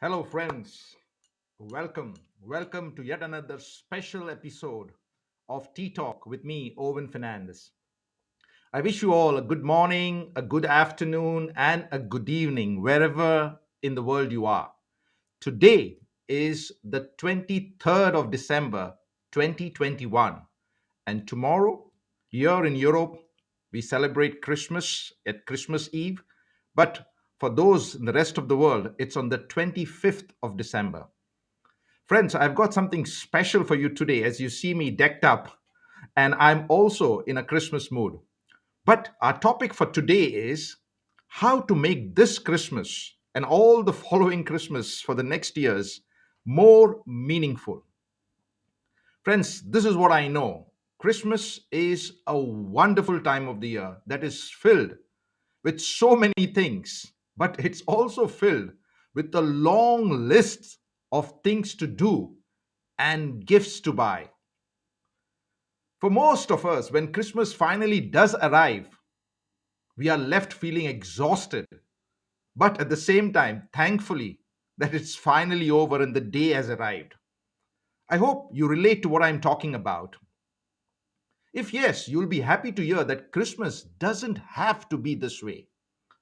Hello, friends. Welcome. Welcome to yet another special episode of Tea Talk with me, Owen Fernandez. I wish you all a good morning, a good afternoon, and a good evening, wherever in the world you are. Today is the 23rd of December, 2021. And tomorrow, here in Europe, we celebrate Christmas at Christmas Eve. But for those in the rest of the world, it's on the 25th of December. Friends, I've got something special for you today as you see me decked up, and I'm also in a Christmas mood. But our topic for today is how to make this Christmas and all the following Christmas for the next years more meaningful. Friends, this is what I know. Christmas is a wonderful time of the year that is filled with so many things, but it's also filled with a long list of things to do and gifts to buy. For most of us, when Christmas finally does arrive, we are left feeling exhausted, but at the same time, thankfully, that it's finally over and the day has arrived. I hope you relate to what I'm talking about. If yes, you'll be happy to hear that Christmas doesn't have to be this way.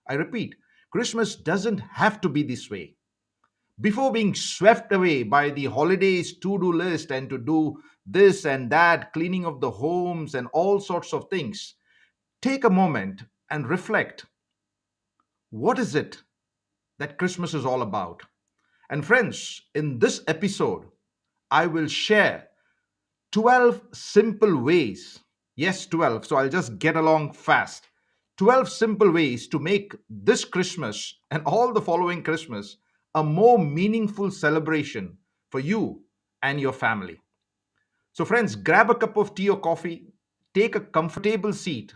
I repeat, Christmas doesn't have to be this way. Before being swept away by the holidays to do list and to do this and that, cleaning of the homes and all sorts of things, take a moment and reflect, what is it that Christmas is all about? And friends, in this episode, I will share 12 simple ways. Yes, 12. So I'll just get along fast. 12 simple ways to make this Christmas and all the following Christmas a more meaningful celebration for you and your family. So, friends, grab a cup of tea or coffee, take a comfortable seat,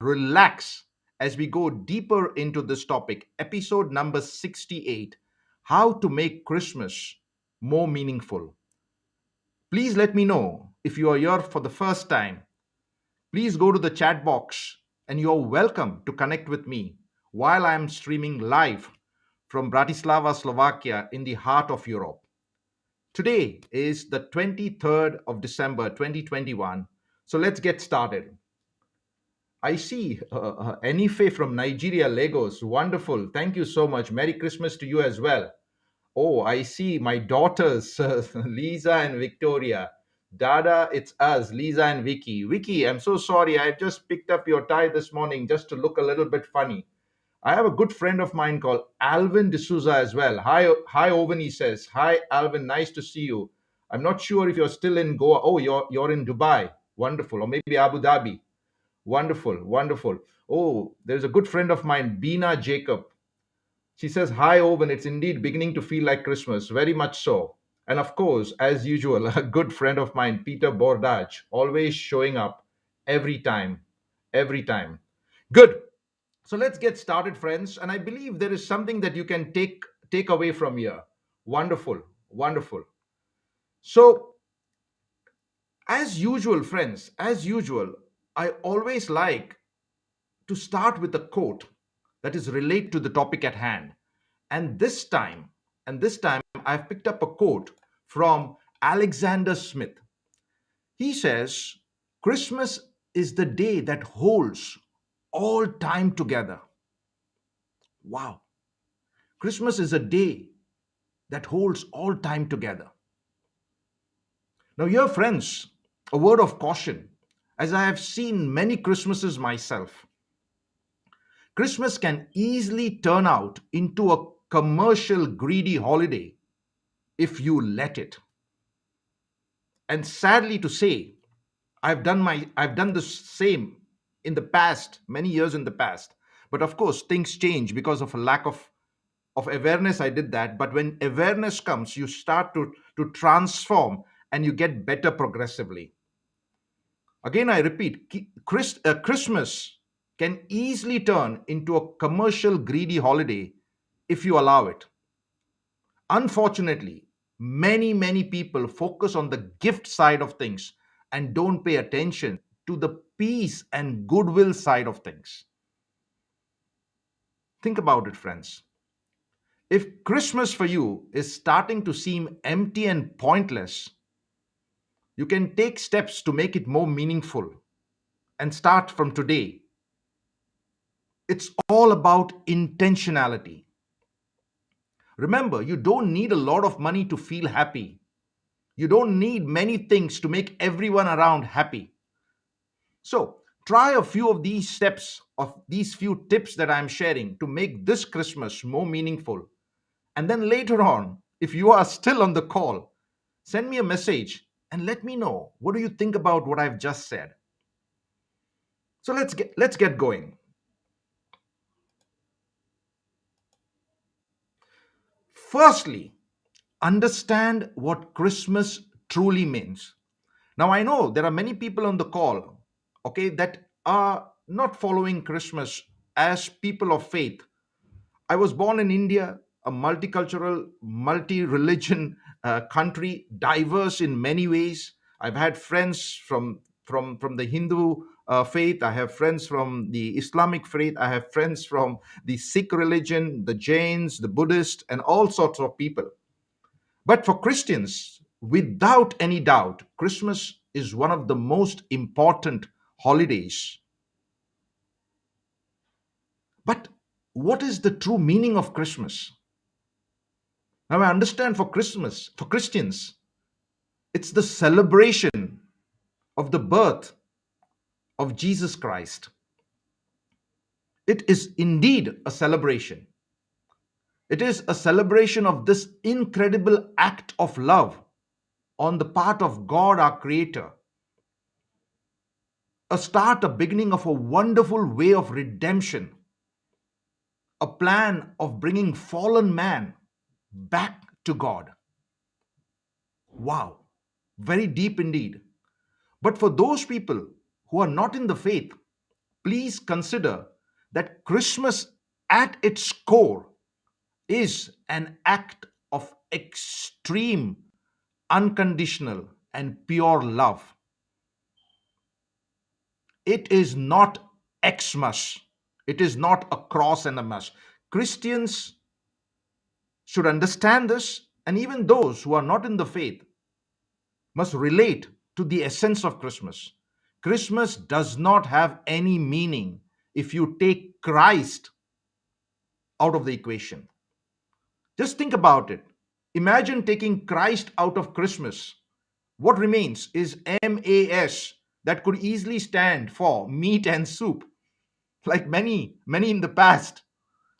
relax as we go deeper into this topic. Episode number 68, How to Make Christmas More Meaningful. Please let me know if you are here for the first time. Please go to the chat box and you're welcome to connect with me while I'm streaming live from Bratislava, Slovakia, in the heart of Europe. Today is the 23rd of December 2021. So let's get started. I see Enife from Nigeria, Lagos. Wonderful. Thank you so much. Merry Christmas to you as well. Oh, I see my daughters, Lisa and Victoria. Dada, it's us, Lisa and Vicky. Vicky, I'm so sorry. I've just picked up your tie this morning just to look a little bit funny. I have a good friend of mine called Alvin D'Souza as well. Hi, Owen. He says, "Hi, Alvin. Nice to see you. I'm not sure if you're still in Goa. Oh, you're in Dubai. Wonderful, or maybe Abu Dhabi. Wonderful, wonderful. Oh, there's a good friend of mine, Bina Jacob. She says, "Hi, Owen. It's indeed beginning to feel like Christmas. Very much so." And of course, as usual, a good friend of mine, Peter Bordaj, always showing up every time. Every time. Good. So let's get started, friends. And I believe there is something that you can take away from here. Wonderful. Wonderful. So, as usual, friends, as usual, I always like to start with a quote that is related to the topic at hand. And this time, and this time, I've picked up a quote from Alexander Smith. He says, Christmas is the day that holds all time together. Wow. Christmas is a day that holds all time together. Now, here, friends, a word of caution. As I have seen many Christmases myself, Christmas can easily turn out into a commercial greedy holiday if you let it. And sadly to say, I've done the same in the past, many years in the past. But of course, things change because of a lack of awareness. I did that. But when awareness comes, you start to transform and you get better progressively. Again, I repeat, Christmas can easily turn into a commercial greedy holiday if you allow it. Unfortunately, many people focus on the gift side of things and don't pay attention to the peace and goodwill side of things. Think about it, friends. If Christmas for you is starting to seem empty and pointless, you can take steps to make it more meaningful and start from today. It's all about intentionality. Remember, you don't need a lot of money to feel happy. You don't need many things to make everyone around happy. So, try a few of these steps, of these few tips that I'm sharing to make this Christmas more meaningful. And then later on, if you are still on the call, send me a message and let me know what do you think about what I've just said. So let's get going. Firstly, understand what Christmas truly means. Now, I know there are many people on the call, okay, that are not following Christmas as people of faith. I was born in India, a multicultural, multi religion country, diverse in many ways. I've had friends from the Hindu faith. I have friends from the Islamic faith. I have friends from the Sikh religion, the Jains, the Buddhist, and all sorts of people. But for Christians, without any doubt, Christmas is one of the most important holidays. But what is the true meaning of Christmas? Now, I understand for Christmas, for Christians, it's the celebration of the birth of Jesus Christ. It is indeed a celebration. It is a celebration of this incredible act of love on the part of God, our Creator. A start, a beginning of a wonderful way of redemption, a plan of bringing fallen man back to God. Wow, very deep indeed. But for those people who are not in the faith, please consider that Christmas at its core is an act of extreme, unconditional, and pure love. It is not Xmas. It is not a cross and a mass. Christians should understand this, and even those who are not in the faith must relate to the essence of Christmas. Christmas does not have any meaning if you take Christ out of the equation. Just think about it. Imagine taking Christ out of Christmas. What remains is MAS that could easily stand for meat and soup, like many in the past,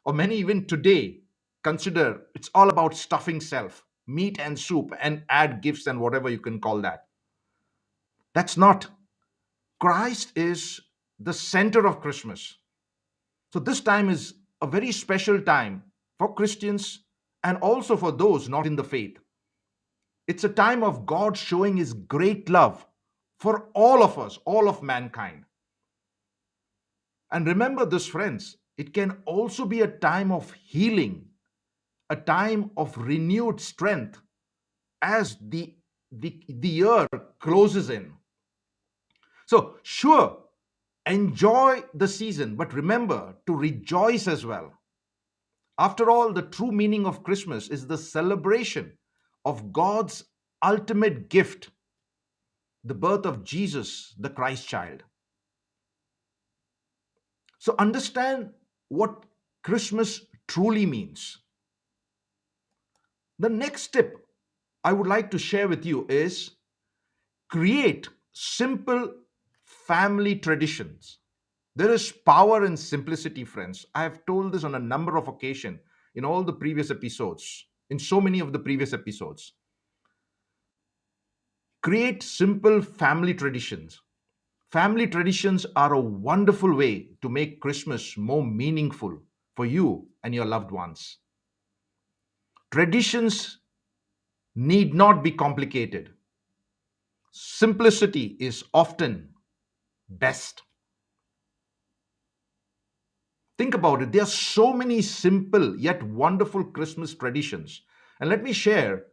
or many even today, consider it's all about stuffing self, meat and soup, and add gifts and whatever you can call that. That's not. Christ is the center of Christmas. So this time is a very special time for Christians and also for those not in the faith. It's a time of God showing his great love for all of us, all of mankind. And remember this, friends, it can also be a time of healing, a time of renewed strength, as the year closes in. So, sure, enjoy the season, but remember to rejoice as well. After all, the true meaning of Christmas is the celebration of God's ultimate gift, the birth of Jesus, the Christ child. So, understand what Christmas truly means. The next tip I would like to share with you is create simple family traditions. There is power in simplicity, friends. I have told this on a number of occasions in all the previous episodes, in so many of the previous episodes. Create simple family traditions. Family traditions are a wonderful way to make Christmas more meaningful for you and your loved ones. Traditions need not be complicated. Simplicity is often best. Think about it. There are so many simple yet wonderful Christmas traditions. And let me share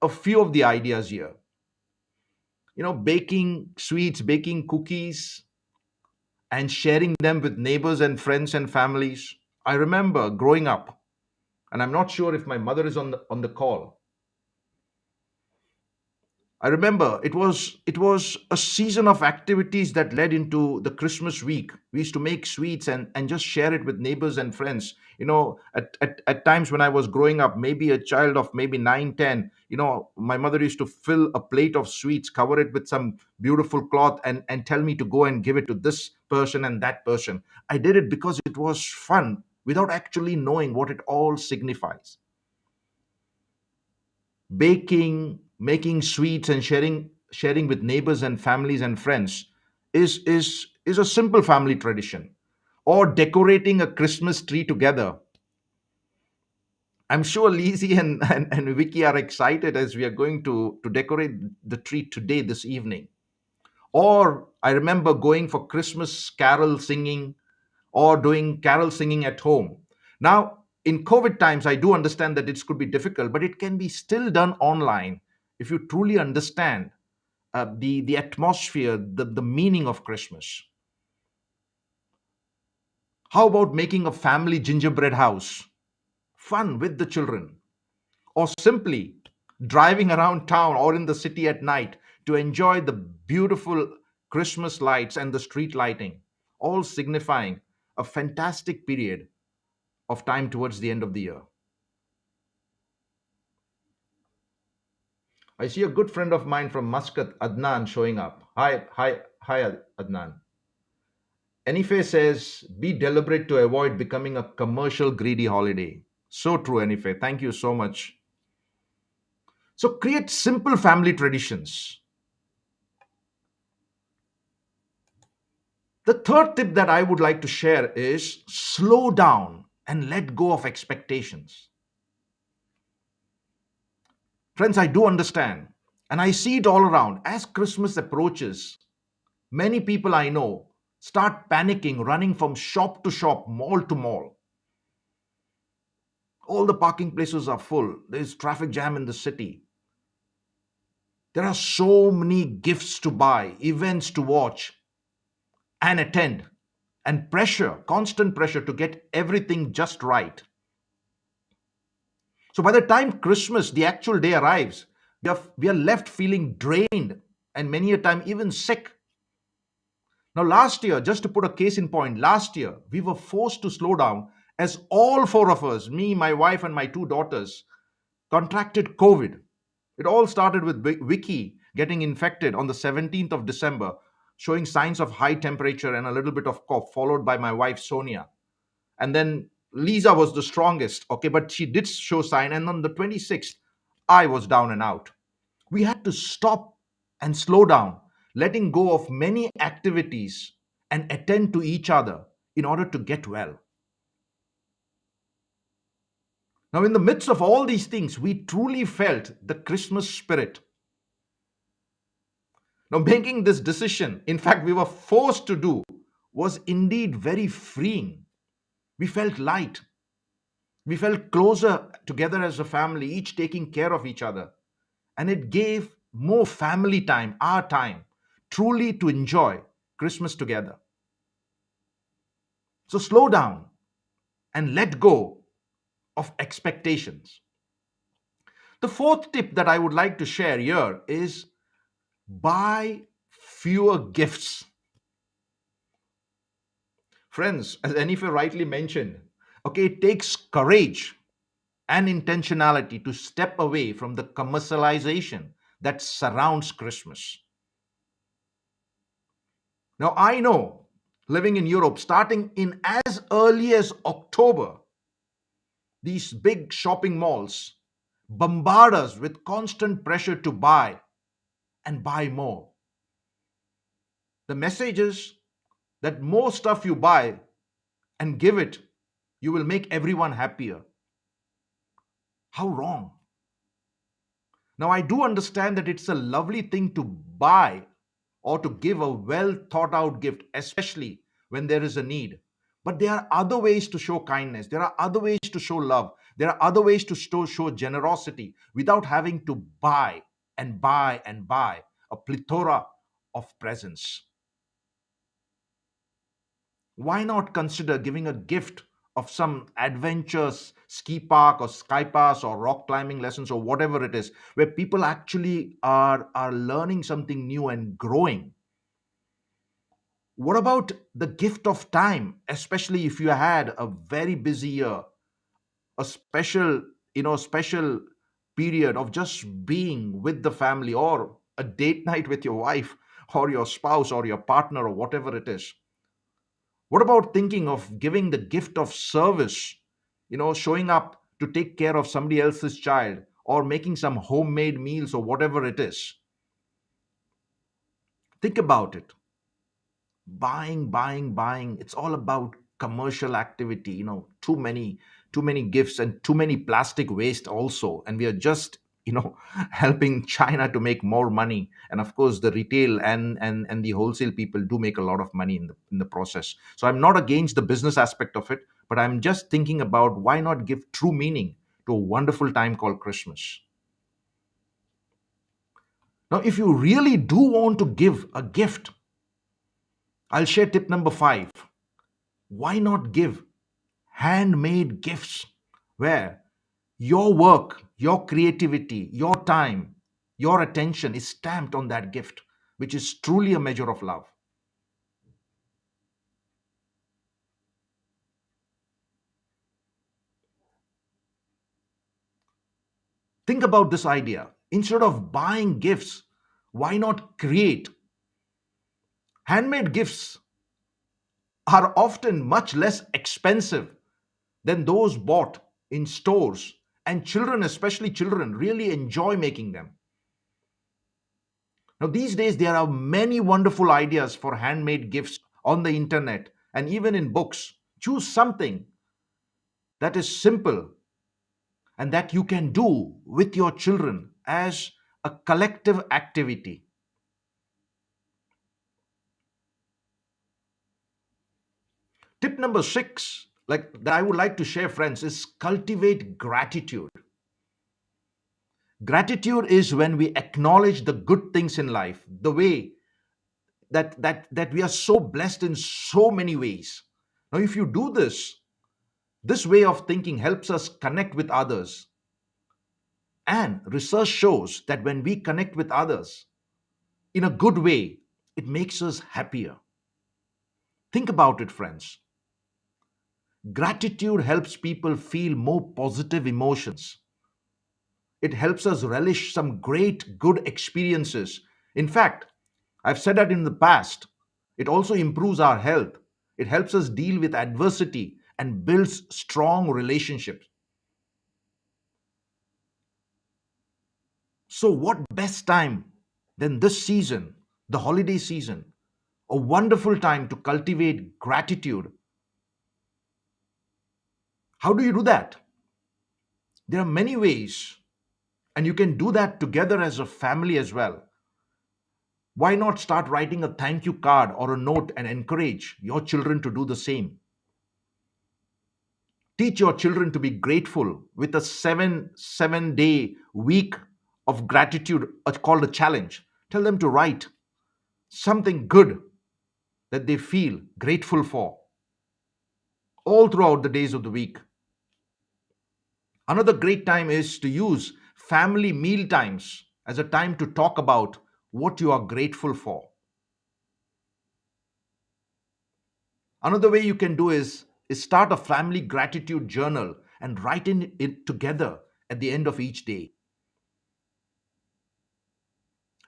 a few of the ideas here. Baking sweets, baking cookies, and sharing them with neighbors and friends and families. I remember growing up, and I'm not sure if my mother is on the call. I remember it was a season of activities that led into the Christmas week. We used to make sweets and just share it with neighbors and friends. At times when I was growing up, maybe a child of maybe 9, 10, my mother used to fill a plate of sweets, cover it with some beautiful cloth, and tell me to go and give it to this person and that person. I did it because it was fun without actually knowing what it all signifies. Baking, making sweets, and sharing with neighbors and families and friends is a simple family tradition. Or decorating a Christmas tree together. I'm sure Lizzie and Vicky are excited as we are going to decorate the tree today, this evening. Or I remember going for Christmas carol singing or doing carol singing at home. Now, in COVID times, I do understand that it could be difficult, but it can be still done online if you truly understand the atmosphere, the meaning of Christmas. How about making a family gingerbread house? Fun with the children. Or simply driving around town or in the city at night to enjoy the beautiful Christmas lights and the street lighting, all signifying a fantastic period of time towards the end of the year. I see a good friend of mine from Muscat, Adnan, showing up. Hi, Adnan. Enife says, be deliberate to avoid becoming a commercial greedy holiday. So true, Enife. Thank you so much. So create simple family traditions. The third tip that I would like to share is slow down and let go of expectations. Friends, I do understand, and I see it all around. As Christmas approaches, many people I know start panicking, running from shop to shop, mall to mall. All the parking places are full. There's traffic jam in the city. There are so many gifts to buy, events to watch and attend, and pressure, constant pressure to get everything just right. So by the time Christmas, the actual day arrives, we are left feeling drained and many a time even sick. Now, last year, just to put a case in point, last year we were forced to slow down as all four of us, me, my wife, and my two daughters, contracted COVID. It all started with Vicky getting infected on the 17th of December, showing signs of high temperature and a little bit of cough, followed by my wife, Sonia. And then Lisa was the strongest, okay, but she did show sign. And on the 26th, I was down and out. We had to stop and slow down, letting go of many activities and attend to each other in order to get well. Now, in the midst of all these things, we truly felt the Christmas spirit. Now, making this decision, in fact, we were forced to do, was indeed very freeing. We felt light. We felt closer together as a family, each taking care of each other. and it gave more family time, our time, truly to enjoy Christmas together. So slow down and let go of expectations. The fourth tip that I would like to share here is buy fewer gifts. Friends, as Anifa rightly mentioned, okay, it takes courage and intentionality to step away from the commercialization that surrounds Christmas. Now, I know living in Europe, starting in as early as October, these big shopping malls bombard us with constant pressure to buy and buy more. The message is that more stuff you buy and give it, you will make everyone happier. How wrong. Now, I do understand that it's a lovely thing to buy or to give a well thought out gift, especially when there is a need. But there are other ways to show kindness. There are other ways to show love. There are other ways to show generosity without having to buy and buy and buy a plethora of presents. Why not consider giving a gift of some adventures ski park or sky pass or rock climbing lessons or whatever it is, where people actually are learning something new and growing? What about the gift of time, especially if you had a very busy year, a special, special period of just being with the family, or a date night with your wife or your spouse or your partner or whatever it is? What about thinking of giving the gift of service, showing up to take care of somebody else's child or making some homemade meals or whatever it is? Think about it. Buying, it's all about commercial activity. Too many gifts and too many plastic waste also, and we are just helping China to make more money. And of course, the retail and the wholesale people do make a lot of money in the process. So I'm not against the business aspect of it, but I'm just thinking about why not give true meaning to a wonderful time called Christmas. Now, if you really do want to give a gift, I'll share tip number 5. Why not give handmade gifts where your work, your creativity, your time, your attention is stamped on that gift, which is truly a measure of love? Think about this idea. Instead of buying gifts, why not create? Handmade gifts are often much less expensive than those bought in stores, and children, especially children, really enjoy making them. Now, these days, there are many wonderful ideas for handmade gifts on the internet and even in books. Choose something that is simple and that you can do with your children as a collective activity. Tip number 6, like that I would like to share, friends, is cultivate gratitude. Gratitude is when we acknowledge the good things in life, the way that we are so blessed in so many ways. Now, if you do this way of thinking helps us connect with others. And research shows that when we connect with others in a good way, it makes us happier. Think about it, friends. Gratitude helps people feel more positive emotions. It helps us relish some great good experiences. In fact, I've said that in the past. It also improves our health. It helps us deal with adversity and builds strong relationships. So, what best time than this season, the holiday season? A wonderful time to cultivate gratitude. How do you do that? There are many ways, and you can do that together as a family as well. Why not start writing a thank you card or a note and encourage your children to do the same? Teach your children to be grateful with a 7 day week of gratitude called a challenge. Tell them to write something good that they feel grateful for all throughout the days of the week. Another great time is to use family meal times as a time to talk about what you are grateful for. Another way you can do is start a family gratitude journal and write in it together at the end of each day.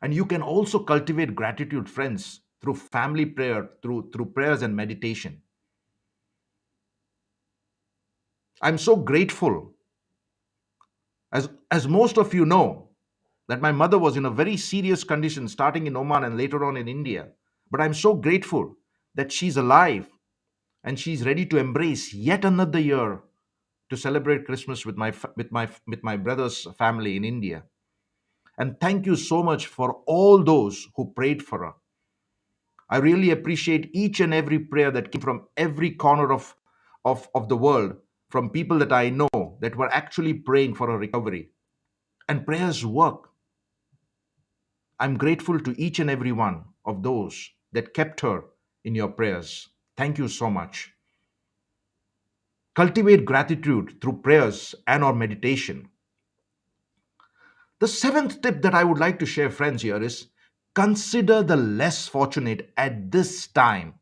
And you can also cultivate gratitude, friends, through family prayer, through prayers and meditation. I'm so grateful, as most of you know, that my mother was in a very serious condition starting in Oman and later on in India. But I'm so grateful that she's alive and she's ready to embrace yet another year to celebrate Christmas with my brother's family in India. And thank you so much for all those who prayed for her. I really appreciate each and every prayer that came from every corner of the world, from people that I know that were actually praying for her recovery. And prayers work. I'm grateful to each and every one of those that kept her in your prayers. Thank you so much. Cultivate gratitude through prayers and or meditation. The seventh tip that I would like to share, friends, here is consider the less fortunate at this time.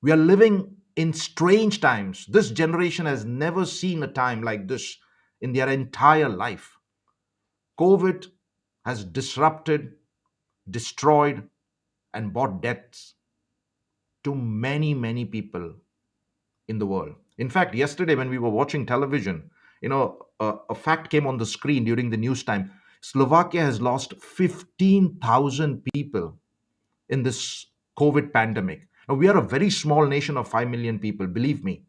We are living in strange times. This generation has never seen a time like this in their entire life. COVID has disrupted, destroyed, and brought deaths to many, many people in the world. In fact, yesterday when we were watching television, a fact came on the screen during the news time. Slovakia has lost 15,000 people in this COVID pandemic. Now, we are a very small nation of 5 million people, believe me.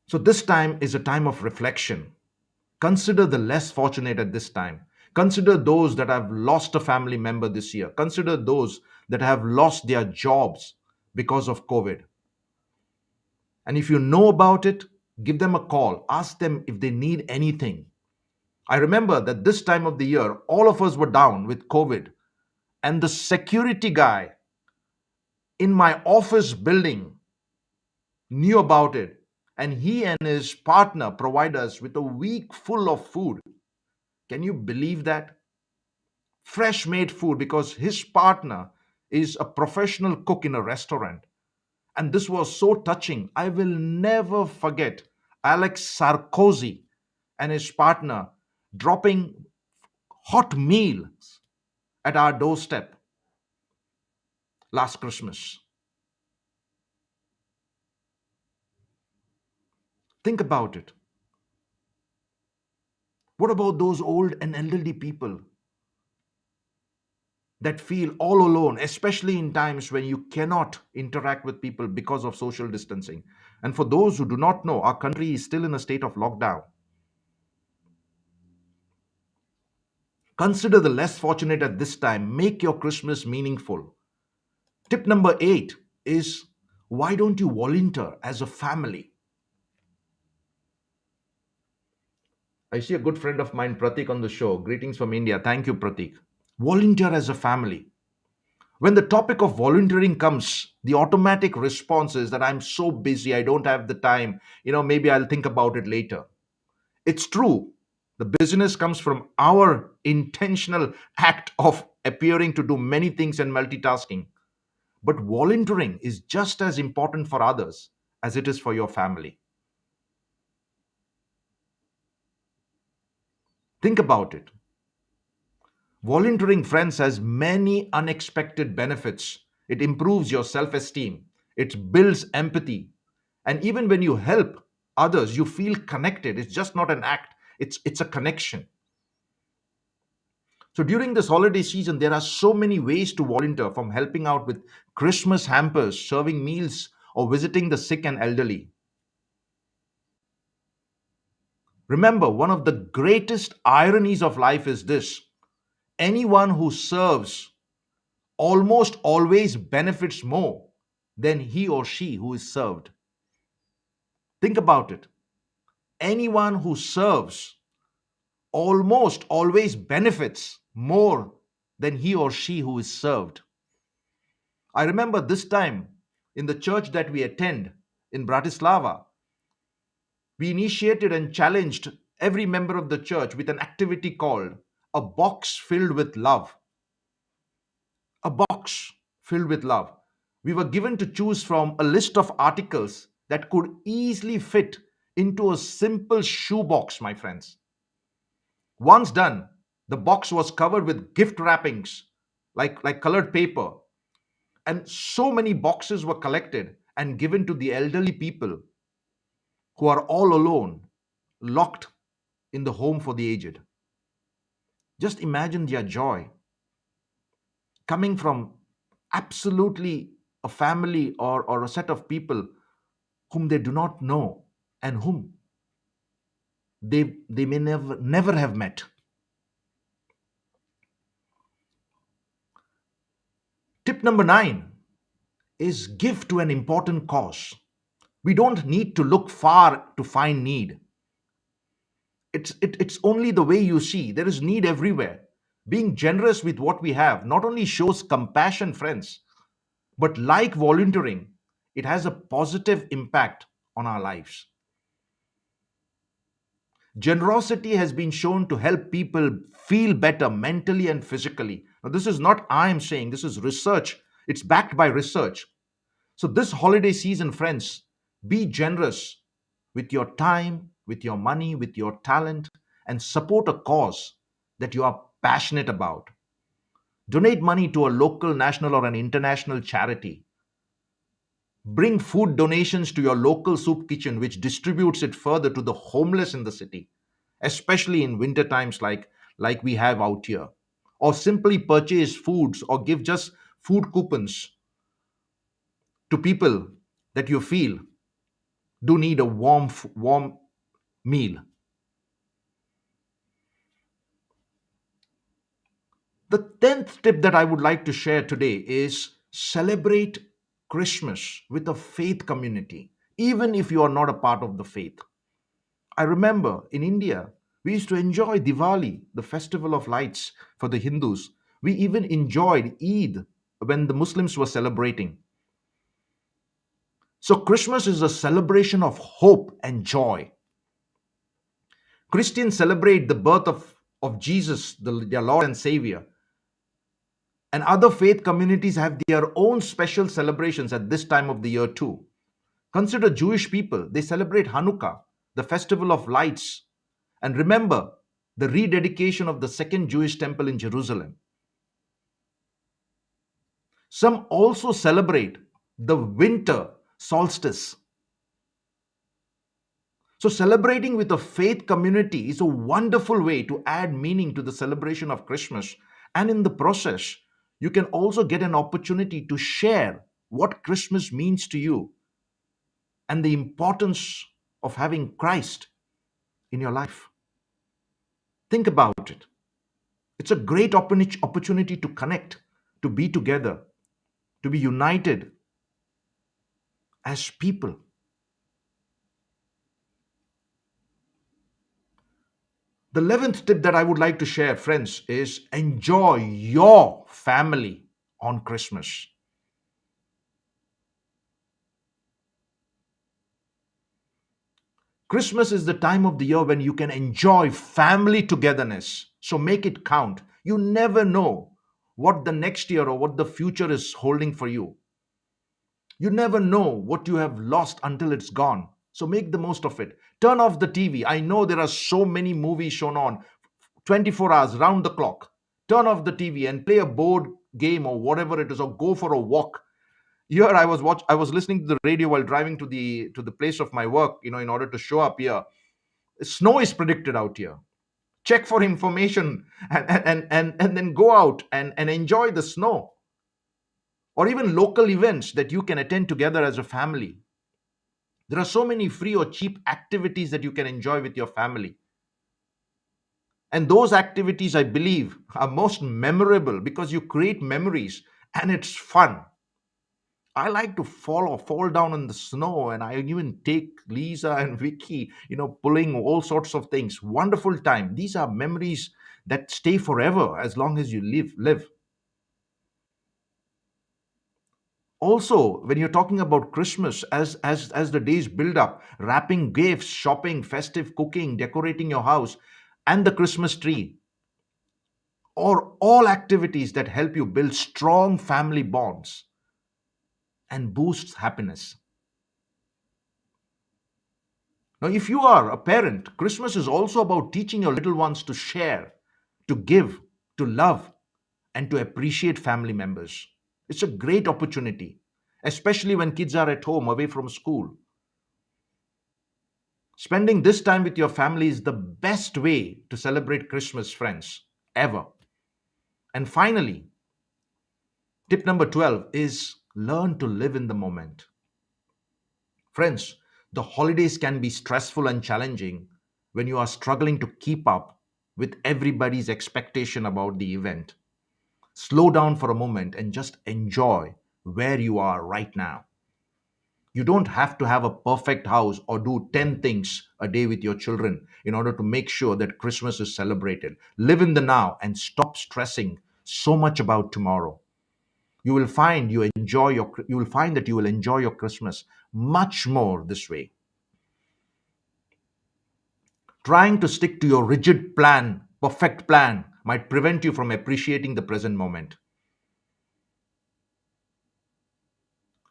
So, this time is a time of reflection. Consider the less fortunate at this time. Consider those that have lost a family member this year. Consider those that have lost their jobs because of COVID. And if you know about it, give them a call. Ask them if they need anything. I remember that this time of the year, all of us were down with COVID. And the security guy in my office building knew about it. And he and his partner provide us with a week full of food. Can you believe that? Fresh made food, because his partner is a professional cook in a restaurant. And this was so touching. I will never forget Alex Sarkozy and his partner dropping hot meals at our doorstep last Christmas. Think about it. What about those old and elderly people that feel all alone, especially in times when you cannot interact with people because of social distancing? And for those who do not know, our country is still in a state of lockdown. Consider the less fortunate at this time. Make your Christmas meaningful. Tip number 8 is, why don't you volunteer as a family? I see a good friend of mine, Pratik, on the show. Greetings from India. Thank you, Pratik. Volunteer as a family. When the topic of volunteering comes, the automatic response is that I'm so busy, I don't have the time. Maybe I'll think about it later. It's true. The business comes from our intentional act of appearing to do many things and multitasking. But volunteering is just as important for others as it is for your family. Think about it. Volunteering, friends, has many unexpected benefits. It improves your self esteem, it builds empathy. And even when you help others, you feel connected. It's just not an act, it's a connection. So during this holiday season, there are so many ways to volunteer, from helping out with Christmas hampers, serving meals, or visiting the sick and elderly. Remember, one of the greatest ironies of life is this: anyone who serves almost always benefits more than he or she who is served. Think about it. Anyone who serves almost always benefits more than he or she who is served. I remember this time in the church that we attend in Bratislava, we initiated and challenged every member of the church with an activity called a box filled with love. A box filled with love. We were given to choose from a list of articles that could easily fit into a simple shoebox, my friends. Once done, the box was covered with gift wrappings like colored paper, and so many boxes were collected and given to the elderly people who are all alone, locked in the home for the aged. Just imagine their joy coming from absolutely a family or a set of people whom they do not know and whom they may never have met. Tip number 9 is give to an important cause. We don't need to look far to find need. It's only the way you see. There is need everywhere. Being generous with what we have not only shows compassion, friends, but like volunteering, it has a positive impact on our lives. Generosity has been shown to help people feel better mentally and physically. Now, this is not I am saying, this is research. It's backed by research. So, this holiday season, friends, be generous with your time, with your money, with your talent, and support a cause that you are passionate about. Donate money to a local, national, or an international charity. Bring food donations to your local soup kitchen, which distributes it further to the homeless in the city, especially in winter times like we have out here. Or simply purchase foods or give just food coupons to people that you feel do need a warm meal. The 10th tip that I would like to share today is celebrate Christmas with a faith community, even if you are not a part of the faith. I remember in India, we used to enjoy Diwali, the festival of lights for the Hindus. We even enjoyed Eid when the Muslims were celebrating. So, Christmas is a celebration of hope and joy. Christians celebrate the birth of Jesus, their Lord and Savior. And other faith communities have their own special celebrations at this time of the year, too. Consider Jewish people, they celebrate Hanukkah, the festival of lights, and remember the rededication of the second Jewish temple in Jerusalem. Some also celebrate the winter solstice. So, celebrating with a faith community is a wonderful way to add meaning to the celebration of Christmas. And in the process, you can also get an opportunity to share what Christmas means to you and the importance of having Christ in your life. Think about it. It's a great opportunity to connect, to be together, to be united as people. The 11th tip that I would like to share, friends, is enjoy your family on Christmas. Christmas is the time of the year when you can enjoy family togetherness. So make it count. You never know what the next year or what the future is holding for you. You never know what you have lost until it's gone. So make the most of it. Turn off the TV. I know there are so many movies shown on 24 hours round the clock. Turn off the TV and play a board game or whatever it is, or go for a walk. Here I was listening to the radio while driving to the place of my work, in order to show up here. Snow is predicted out here. Check for information and then go out and enjoy the snow, or even local events that you can attend together as a family. There are so many free or cheap activities that you can enjoy with your family. And those activities, I believe, are most memorable because you create memories and it's fun. I like to fall down in the snow, and I even take Lisa and Vicky, pulling all sorts of things. Wonderful time. These are memories that stay forever as long as you live. Also, when you're talking about Christmas, as the days build up, wrapping gifts, shopping, festive cooking, decorating your house, and the Christmas tree, or all activities that help you build strong family bonds and boosts happiness. Now, if you are a parent, Christmas is also about teaching your little ones to share, to give, to love, and to appreciate family members. It's a great opportunity, especially when kids are at home away from school. Spending this time with your family is the best way to celebrate Christmas, friends, ever. And finally, tip number 12 is learn to live in the moment. Friends, the holidays can be stressful and challenging when you are struggling to keep up with everybody's expectation about the event. Slow down for a moment and just enjoy where you are right now. You don't have to have a perfect house or do 10 things a day with your children in order to make sure that Christmas is celebrated. Live in the now and stop stressing so much about tomorrow. You will find that you will enjoy your Christmas much more this way. Trying to stick to your rigid plan, perfect plan, might prevent you from appreciating the present moment.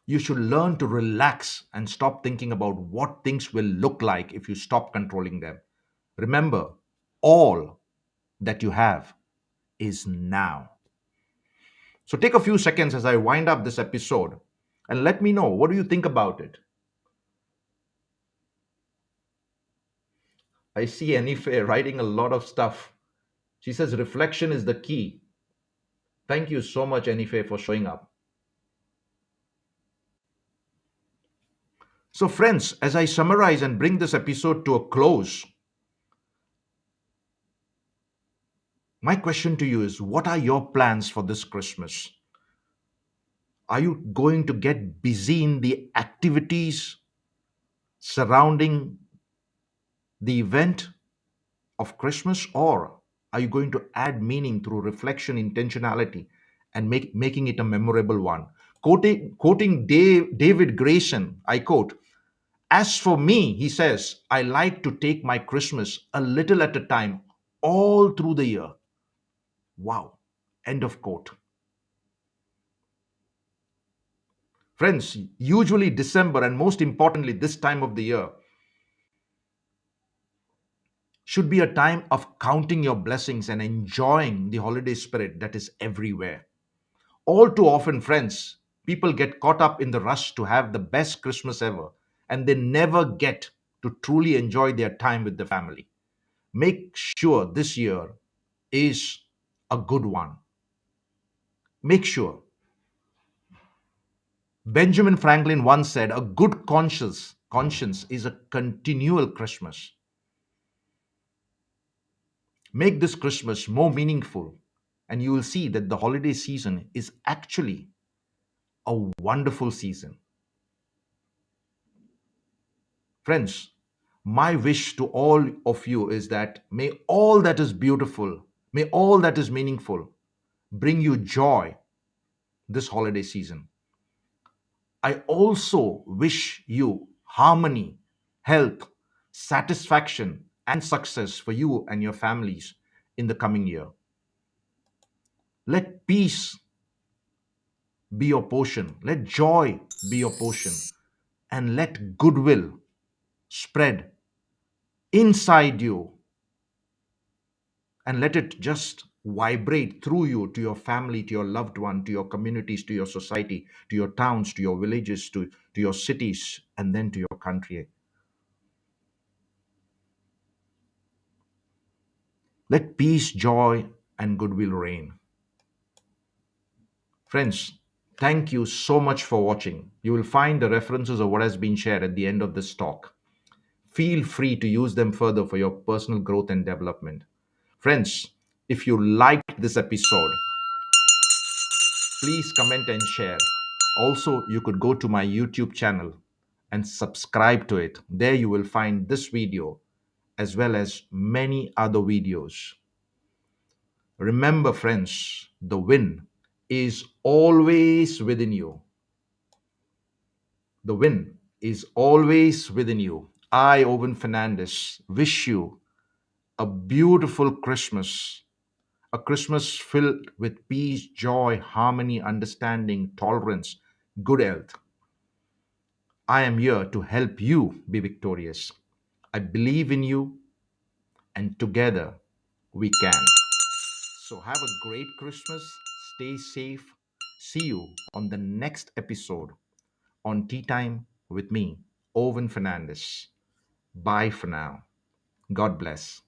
You should learn to relax and stop thinking about what things will look like if you stop controlling them. Remember, all that you have is now. So take a few seconds as I wind up this episode and let me know, what do you think about it? I see Anife writing a lot of stuff. She says reflection is the key. Thank you so much, Anife, for showing up. So, friends, as I summarize and bring this episode to a close, my question to you is, what are your plans for this Christmas? Are you going to get busy in the activities surrounding the event of Christmas, or are you going to add meaning through reflection, intentionality, and making it a memorable one? Quoting David Grayson, I quote, "As for me," he says, "I like to take my Christmas a little at a time, all through the year." Wow. End of quote. Friends, usually December, and most importantly, this time of the year, should be a time of counting your blessings and enjoying the holiday spirit that is everywhere. All too often, friends, people get caught up in the rush to have the best Christmas ever, and they never get to truly enjoy their time with the family. Make sure this year is a good one. Make sure. Benjamin Franklin once said, "A good conscience is a continual Christmas." Make this Christmas more meaningful, and you will see that the holiday season is actually a wonderful season. Friends, my wish to all of you is that may all that is beautiful, may all that is meaningful bring you joy this holiday season. I also wish you harmony, health, satisfaction, and success for you and your families in the coming year. Let peace be your portion, let joy be your portion, and let goodwill spread inside you, and let it just vibrate through you to your family, to your loved one, to your communities, to your society, to your towns, to your villages, to your cities, and then to your country. Let peace, joy, and goodwill reign. Friends, thank you so much for watching. You will find the references of what has been shared at the end of this talk. Feel free to use them further for your personal growth and development. Friends, if you liked this episode, please comment and share. Also, you could go to my YouTube channel and subscribe to it. There you will find this video as well as many other videos. Remember, friends, the win is always within you. The win is always within you. I, Owen Fernandez, wish you a beautiful Christmas, a Christmas filled with peace, joy, harmony, understanding, tolerance, good health. I am here to help you be victorious. I believe in you, and together we can. So, have a great Christmas. Stay safe. See you on the next episode on Tea Time with me, Owen Fernandez. Bye for now. God bless.